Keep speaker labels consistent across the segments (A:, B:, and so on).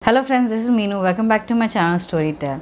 A: Hello friends, this is Meenu. Welcome back to my channel Storytell.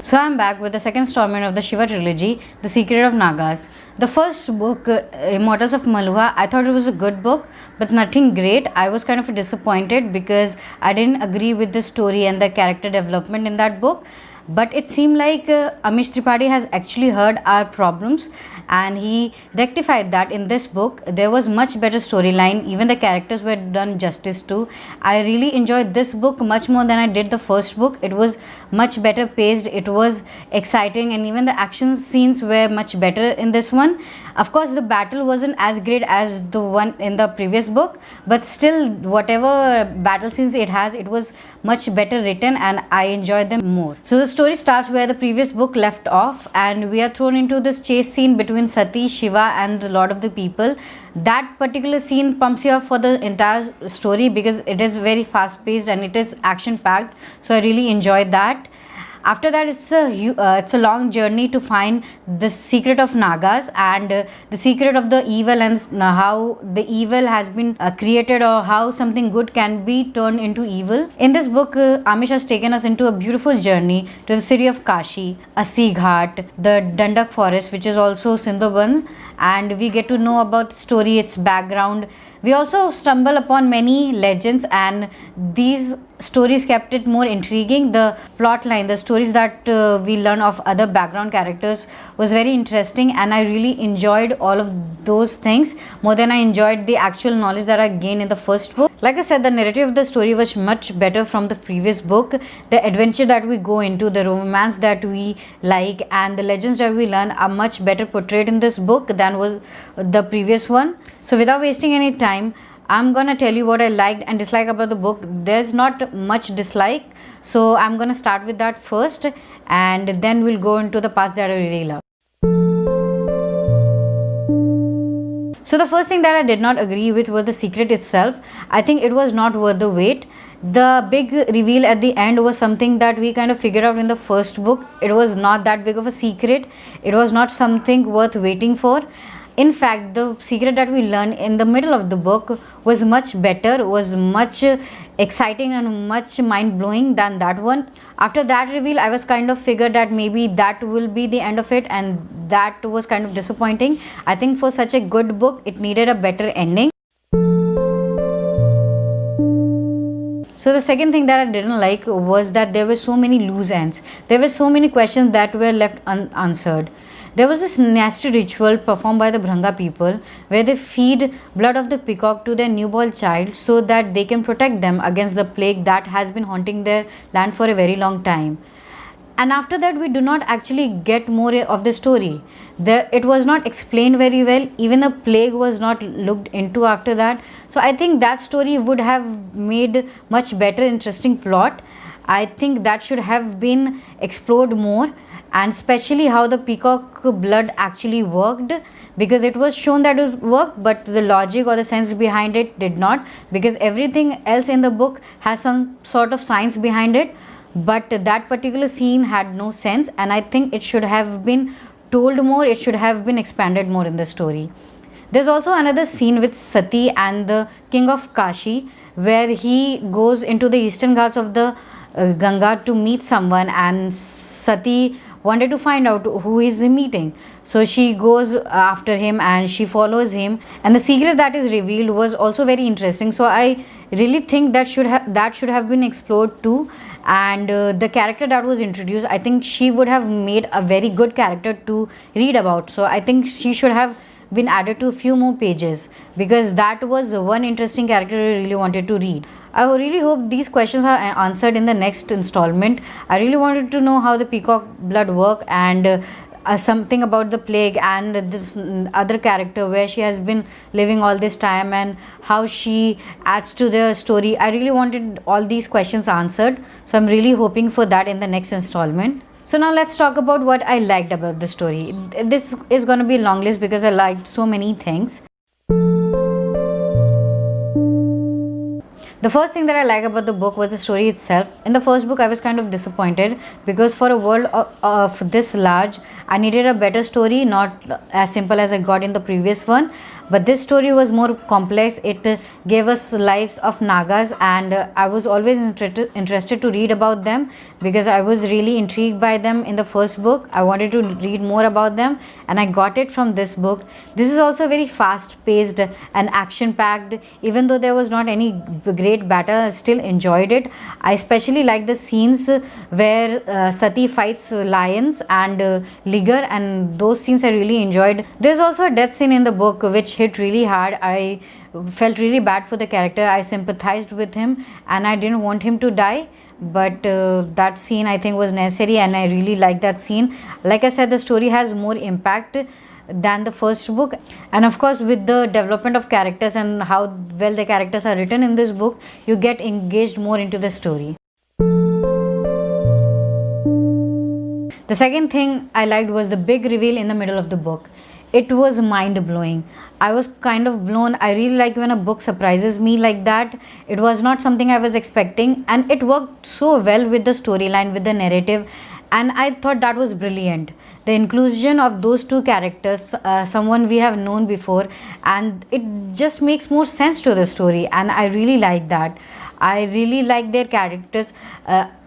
A: So I'm back with the second installment of the Shiva trilogy, The Secret of Nagas. The first book, Immortals of Maluha, I thought it was a good book, but nothing great. I was kind of disappointed because I didn't agree with the story and the character development in that book. But it seemed like Amish Tripathi has actually heard our problems and he rectified that in this book. There was much better storyline, even the characters were done justice to. I really enjoyed this book much more than I did the first book. It was much better paced, it was exciting, and even the action scenes were much better in this one. Of course, the battle wasn't as great as the one in the previous book, but still, whatever battle scenes it has, it was much better written and I enjoyed them more. So the story starts where the previous book left off, and we are thrown into this chase scene between Sati, Shiva, and the Lord of the People. That particular scene pumps you up for the entire story because it is very fast paced and it is action packed. So I really enjoyed that. After that, it's a long journey to find the secret of Nagas and the secret of the evil, and how the evil has been created, or how something good can be turned into evil. In this book, Amish has taken us into a beautiful journey to the city of Kashi, Asi Ghat, the Dandak forest, which is also Sindhuban, and we get to know about the story, its background. We also stumble upon many legends, and these stories kept it more intriguing. The plot line, the stories that we learn of other background characters was very interesting, and I really enjoyed all of those things more than I enjoyed the actual knowledge that I gained in the first book. Like I said, the narrative of the story was much better from the previous book. The adventure that we go into, the romance that we like, and the legends that we learn are much better portrayed in this book than was the previous one. So without wasting any time, I'm gonna tell you what I liked and disliked about the book. There's not much dislike, so I'm gonna start with that first, and then we'll go into the parts that I really love. So the first thing that I did not agree with was the secret itself. I think it was not worth the wait. The big reveal at the end was something that we kind of figured out in the first book. It was not that big of a secret. It was not something worth waiting for. In fact, the secret that we learned in the middle of the book was much better, was much exciting and much mind-blowing than that one. After that reveal, I was kind of figured that maybe that will be the end of it, and that was kind of disappointing. I think for such a good book, it needed a better ending. So the second thing that I didn't like was that there were so many loose ends. There were so many questions that were left unanswered. There was this nasty ritual performed by the Bhranga people where they feed blood of the peacock to their newborn child so that they can protect them against the plague that has been haunting their land for a very long time. And after that, we do not actually get more of the story. It was not explained very well. Even the plague was not looked into after that. So I think that story would have made much better, interesting plot. I think that should have been explored more, and especially how the peacock blood actually worked, because it was shown that it worked, but the logic or the sense behind it did not, because everything else in the book has some sort of science behind it, but that particular scene had no sense, and I think it should have been told more, it should have been expanded more in the story. There's also another scene with Sati and the king of Kashi where he goes into the eastern ghats of the Ganga to meet someone, and Sati wanted to find out who is he meeting. So she goes after him and she follows him, and the secret that is revealed was also very interesting. So I really think that should have been explored too. And the character that was introduced, I think she would have made a very good character to read about. So I think she should have been added to a few more pages, because that was one interesting character I really wanted to read. I really hope these questions are answered in the next installment. I really wanted to know how the peacock blood work, and something about the plague, and this other character where she has been living all this time and how she adds to the story. I really wanted all these questions answered, so I'm really hoping for that in the next installment. So now let's talk about what I liked about the story. This is going to be a long list because I liked so many things. The first thing that I like about the book was the story itself. In the first book, I was kind of disappointed because for a world of this large, I needed a better story, not as simple as I got in the previous one. but this story was more complex. It gave us lives of Nagas, and I was always interested to read about them because I was really intrigued by them in the first book. I wanted to read more about them, and I got it from this book. This is also very fast paced and action packed. Even though there was not any great battle, I still enjoyed it. I especially like the scenes where Sati fights lions and Ligar, and those scenes I really enjoyed. There's also a death scene in the book which hit really hard. I felt really bad for the character. I sympathized with him and I didn't want him to die, but that scene I think was necessary, and I really liked that scene. Like I said, the story has more impact than the first book, and of course with the development of characters and how well the characters are written in this book, you get engaged more into the story. The second thing I liked was the big reveal in the middle of the book. It was mind blowing. I was kind of blown. I really like when a book surprises me like that. It was not something I was expecting, and it worked so well with the storyline, with the narrative, and I thought that was brilliant. The inclusion of those two characters, someone we have known before, and it just makes more sense to the story, and I really like that. I really like their characters.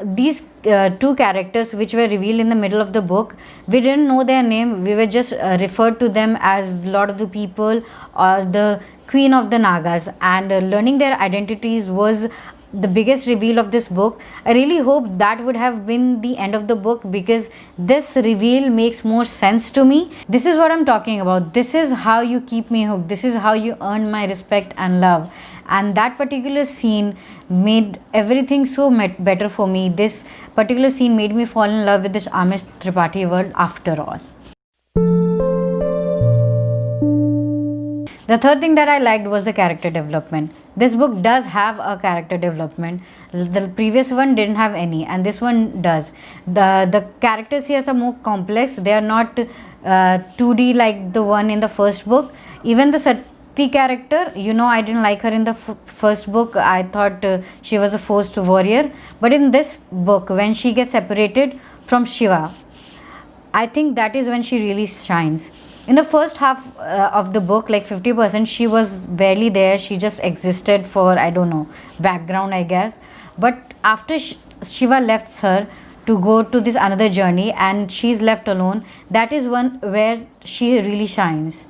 A: These two characters which were revealed in the middle of the book, we didn't know their name. We were just referred to them as Lord of the People or the Queen of the Nagas, and learning their identities was the biggest reveal of this book. I really hope that would have been the end of the book, because this reveal makes more sense to me. This is what I'm talking about. This is how you keep me hooked. This is how you earn my respect and love. And that particular scene made everything so better for me. This particular scene made me fall in love with this Amish Tripathi world after all. The third thing that I liked was the character development. This book does have a character development. The previous one didn't have any, and this one does. The characters here are more complex. They are not 2D like the one in the first book. Even the Sati character, I didn't like her in the first book. I thought she was a forced warrior. But in this book, when she gets separated from Shiva, I think that is when she really shines. In the first half of the book, like 50%, she was barely there. She just existed for, I don't know, background, I guess. But after Shiva left her to go to this another journey and she's left alone, that is one where she really shines.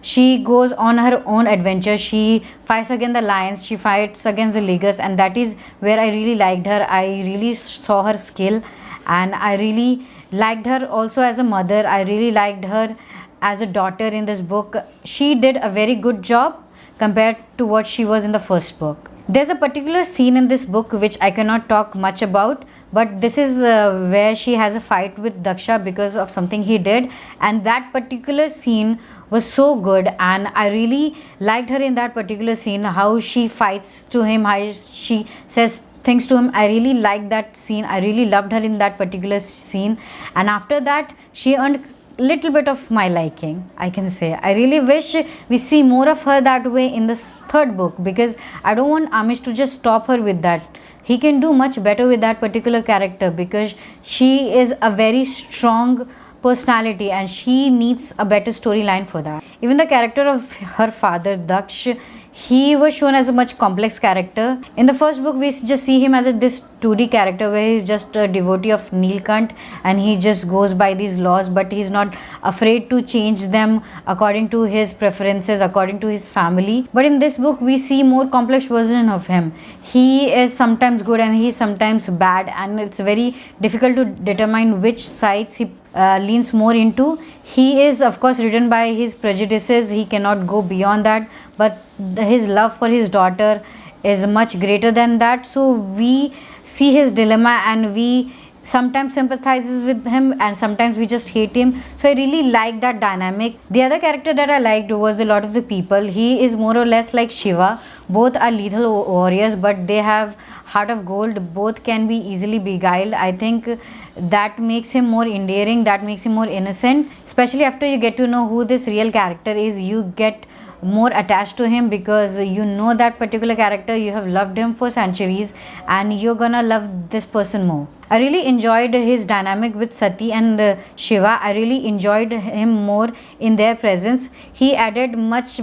A: She goes on her own adventure. She fights against the lions. She fights against the Ligars, and that is where I really liked her. I really saw her skill, and I really liked her also as a mother. I really liked her as a daughter in this book. She did a very good job compared to what she was in the first book. There's a particular scene in this book which I cannot talk much about, but this is where she has a fight with Daksha because of something he did, and that particular scene was so good, and I really liked her in that particular scene. How she fights to him, how she says things to him. I really liked that scene. I really loved her in that particular scene, and after that she earned little bit of my liking, I can say. I really wish we see more of her that way in this third book, because I don't want Amish to just stop her with that. He can do much better with that particular character, because she is a very strong personality and she needs a better storyline for that. Even the character of her father, Daksh, he was shown as a much complex character. In the first book, we just see him as this 2D character where he's just a devotee of Nilkant and he just goes by these laws, but he's not afraid to change them according to his preferences, according to his family. But in this book, we see more complex version of him. He is sometimes good and he is sometimes bad, and it's very difficult to determine which sides he leans more into. He is of course ridden by his prejudices. He cannot go beyond that, but his love for his daughter is much greater than that. So we see his dilemma and we sometimes sympathizes with him and sometimes we just hate him. So I really like that dynamic. The other character that I liked was the Lord of the People. He is more or less like Shiva. Both are lethal warriors, but they have heart of gold. Both can be easily beguiled. I think that makes him more endearing, that makes him more innocent. Especially after you get to know who this real character is, you get more attached to him because you know that particular character, you have loved him for centuries and you're gonna love this person more. I really enjoyed his dynamic with Sati and Shiva. I really enjoyed him more in their presence. He added much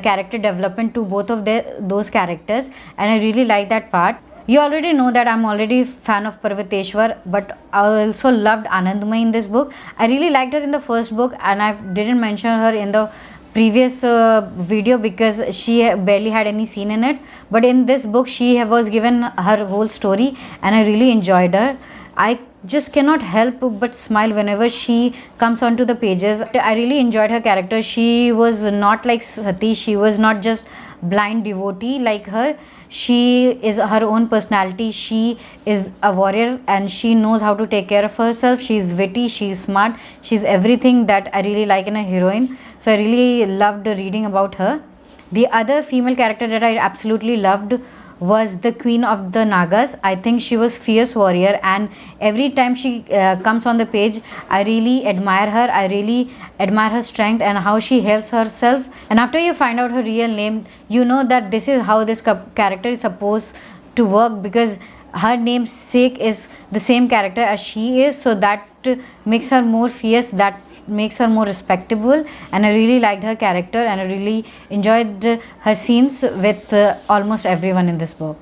A: character development to both of those characters, and I really like that part. You already know that I'm already fan of Parvateshwar, but I also loved Anandamai in this book. I really liked her in the first book, and I didn't mention her in the previous video because she barely had any scene in it, but in this book she was given her whole story, and I really enjoyed her. I just cannot help but smile whenever she comes onto the pages. I really enjoyed her character. She was not like Sati. She was not just blind devotee like her. She is her own personality. She is a warrior and she knows how to take care of herself. She's witty, she's smart, she's everything that I really like in a heroine. So I really loved reading about her. The other female character that I absolutely loved was the queen of the Nagas. I think she was fierce warrior, and every time she comes on the page, I really admire her. I really admire her strength and how she helps herself. And after you find out her real name, you know that this is how this character is supposed to work, because her namesake is the same character as she is, so that makes her more fierce, that makes her more respectable, and I really liked her character, and I really enjoyed her scenes with almost everyone in this book.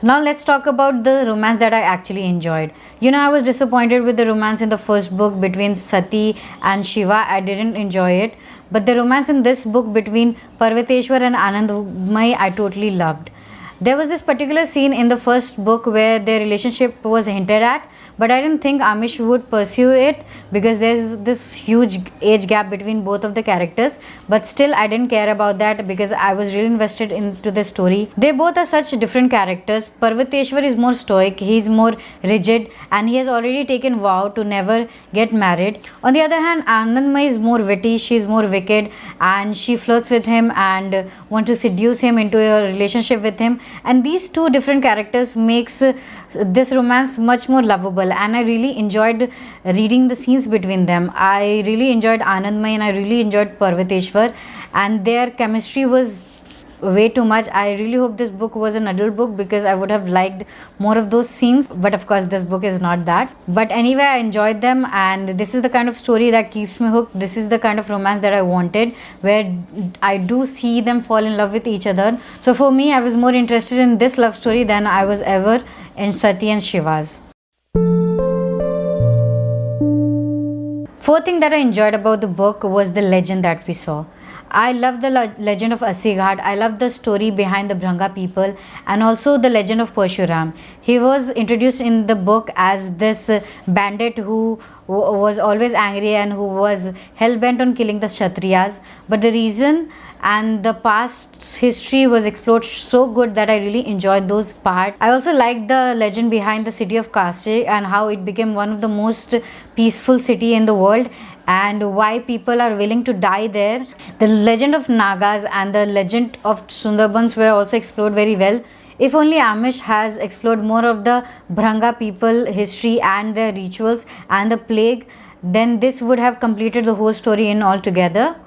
A: Now let's talk about the romance that I actually enjoyed. You know, I was disappointed with the romance in the first book between Sati and Shiva. I didn't enjoy it. But the romance in this book between Parvateshwar and Anandamai, I totally loved. There was this particular scene in the first book where their relationship was hinted at, but I didn't think Amish would pursue it because there's this huge age gap between both of the characters. But still, I didn't care about that because I was really invested into the story. They both are such different characters. Parvateshwar is more stoic, he's more rigid, and he has already taken vow to never get married. On the other hand, Anandamai is more witty, she's more wicked, and she flirts with him and want to seduce him into a relationship with him. And these two different characters makes this romance much more lovable, and I really enjoyed reading the scenes between them. I really enjoyed Anandamai and I really enjoyed Parvateshwar, and their chemistry was way too much. I really hope this book was an adult book because I would have liked more of those scenes, but of course this book is not that. But anyway, I enjoyed them, and this is the kind of story that keeps me hooked. This is the kind of romance that I wanted, where I do see them fall in love with each other. So for me, I was more interested in this love story than I was ever in Sati and Shiva's. Fourth thing that I enjoyed about the book was the legend that we saw. I love the legend of Assighat. I love the story behind the Bhranga people, and also the legend of Parshuram. He was introduced in the book as this bandit who was always angry and who was hell-bent on killing the Kshatriyas. But the reason and the past history was explored so good that I really enjoyed those parts. I also liked the legend behind the city of Kashi and how it became one of the most peaceful city in the world, and why people are willing to die there. The legend of Nagas and the legend of Sundarbans were also explored very well. If only Amish has explored more of the Bhranga people history and their rituals and the plague, then this would have completed the whole story in altogether.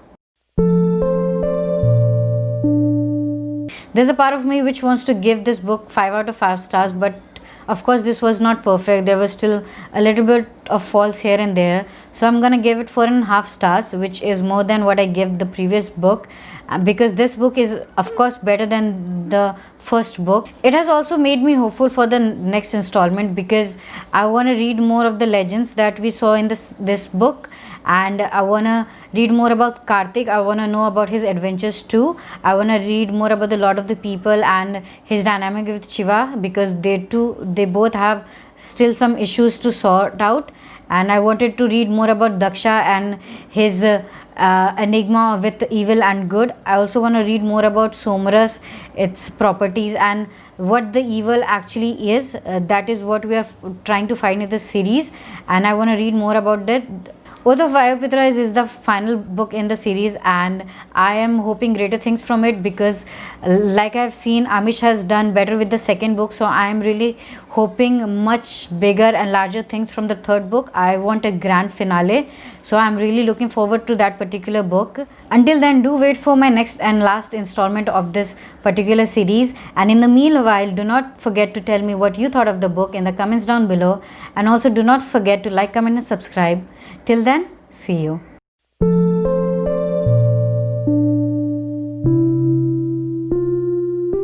A: There's a part of me which wants to give this book 5 out of 5 stars, but of course this was not perfect. There was still a little bit of faults here and there, so I'm gonna give it 4.5 stars, which is more than what I gave the previous book, because this book is of course better than the first book. It has also made me hopeful for the next installment because I want to read more of the legends that we saw in this book, and I want to read more about Kartik. I want to know about his adventures too. I want to read more about the Lord of the People and his dynamic with Shiva, because they both have still some issues to sort out, and I wanted to read more about Daksha and his enigma with evil and good. I also want to read more about Somaras, its properties, and what the evil actually is. That is what we are trying to find in the series, and I want to read more about that. Oath of Vayupitra is the final book in the series, and I am hoping greater things from it because, like I've seen, Amish has done better with the second book. So I am really hoping much bigger and larger things from the third book. I want a grand finale. So I'm really looking forward to that particular book. Until then, do wait for my next and last installment of this particular series. And in the meanwhile, do not forget to tell me what you thought of the book in the comments down below. And also do not forget to like, comment and subscribe. Till then, see you.